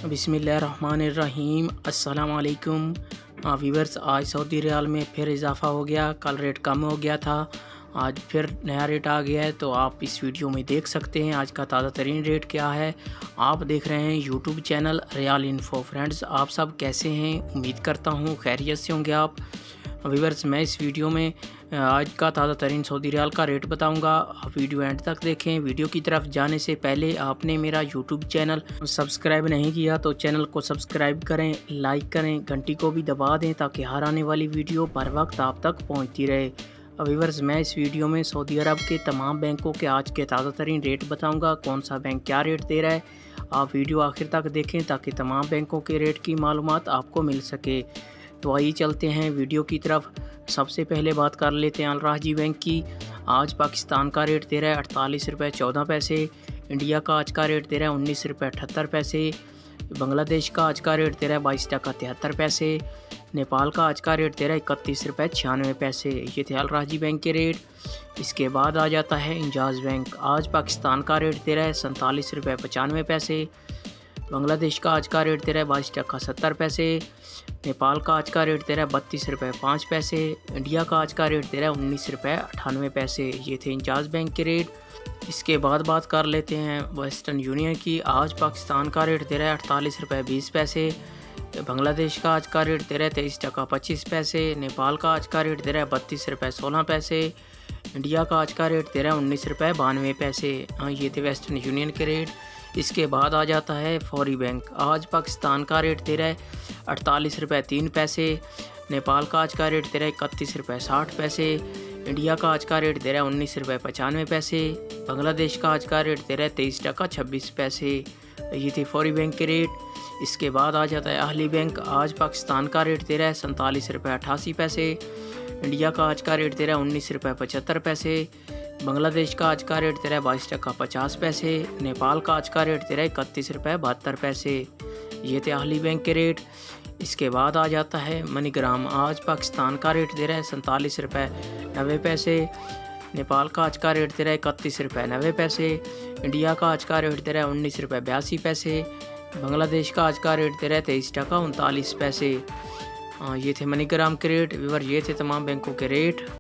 बिस्मिल्लाहिर्रहमानिर्रहीम। अस्सलाम वालेकुम व्यूअर्स। आज सऊदी रियाल में फिर इजाफ़ा हो गया। कल रेट कम हो गया था, आज फिर नया रेट आ गया है। तो आप इस वीडियो में देख सकते हैं आज का ताज़ा तरीन रेट क्या है। आप देख रहे हैं YouTube channel Real Info. Friends, आप सब कैसे हैं? उम्मीद करता हूँ खैरियत से होंगे आप। व्यूअर्स, मैं इस वीडियो में आज का ताज़ा तरीन सऊदी रियाल का रेट बताऊंगा। आप वीडियो एंड तक देखें। वीडियो की तरफ जाने से पहले आपने मेरा यूट्यूब चैनल सब्सक्राइब नहीं किया तो चैनल को सब्सक्राइब करें, लाइक करें, घंटी को भी दबा दें ताकि हर आने वाली वीडियो बर वक्त आप तक पहुँचती रहे। व्यूअर्स, मैं इस वीडियो में सऊदी अरब के तमाम बैंकों के आज के ताज़ा तरीन रेट बताऊँगा। कौन सा बैंक क्या रेट दे रहा है, आप वीडियो आखिर तक देखें ताकि तमाम बैंकों के रेट की मालूमात आपको मिल सके। तो आइए चलते हैं वीडियो की तरफ। सबसे पहले बात कर लेते हैं अल-राजी बैंक की। आज पाकिस्तान का रेट दे रहा है 48 रुपये 14 पैसे। इंडिया का आज का रेट दे रहा है 19 रुपये 78 पैसे। बांग्लादेश का आज का रेट दे रहा है 22 टका 73 पैसे। नेपाल का आज का रेट दे रहा है 31 रुपये 96 पैसे। ये थे अल-राजी बैंक के रेट। इसके बाद आ जाता है इंजाज़ बैंक। आज पाकिस्तान का रेट दे रहा है 47 रुपये 95 पैसे। बांग्लादेश का आज का रेट दे रहा है 22 टका 70 पैसे। नेपाल का आज का रेट दे रहा है 32 रुपये 5 पैसे। इंडिया का आज का रेट दे रहा है 19 रुपये 98 पैसे। ये थे इंजाज़ बैंक के रेट। इसके बाद बात कर लेते हैं वेस्टर्न यूनियन की। आज पाकिस्तान का रेट दे रहा है 48 रुपये 20 पैसे। बांग्लादेश का आज का रेट दे रहा है 23 टका 25 पैसे। नेपाल का आज का रेट दे रहा है 32 रुपये 16 पैसे। इंडिया का आज का रेट दे रहा है 19 रुपये 92 पैसे। ये थे वेस्टर्न यूनियन के रेट। इसके बाद आ जाता है फौरी बैंक। आज पाकिस्तान का रेट दे रहा है 48 रुपये 3 पैसे। नेपाल का आज का रेट दे रहा है 31 रुपये 60 पैसे। इंडिया का आज का रेट दे रहा है 19 रुपये 95 पैसे। बांग्लादेश का आज का रेट दे रहा है 23 टका 26 पैसे। ये थी फौरी बैंक के रेट। इसके बाद आ जाता है अहली बैंक। आज पाकिस्तान का रेट दे रहा है 47 रुपये 88 पैसे। इंडिया का आज का रेट दे रहा है 19 रुपये 75 पैसे। बांग्लादेश का आज का रेट दे रहा है 22 टका 50 पैसे। नेपाल का आज का रेट दे रहा है 31 रुपये 72 पैसे। ये थे अहली बैंक के रेट। इसके बाद आ जाता है मनीग्राम। आज पाकिस्तान का रेट दे रहा है 47 रुपये 90 पैसे। नेपाल का आज का रेट दे रहा है 31 रुपये 90 पैसे। इंडिया का आज का रेट दे रहा है 19 रुपये 82 पैसे। बांग्लादेश का आज का रेट दे रहा है 23 टका 39 पैसे। ये थे मनीग्राम के रेट। व्यूअर, ये थे तमाम बैंकों के रेट।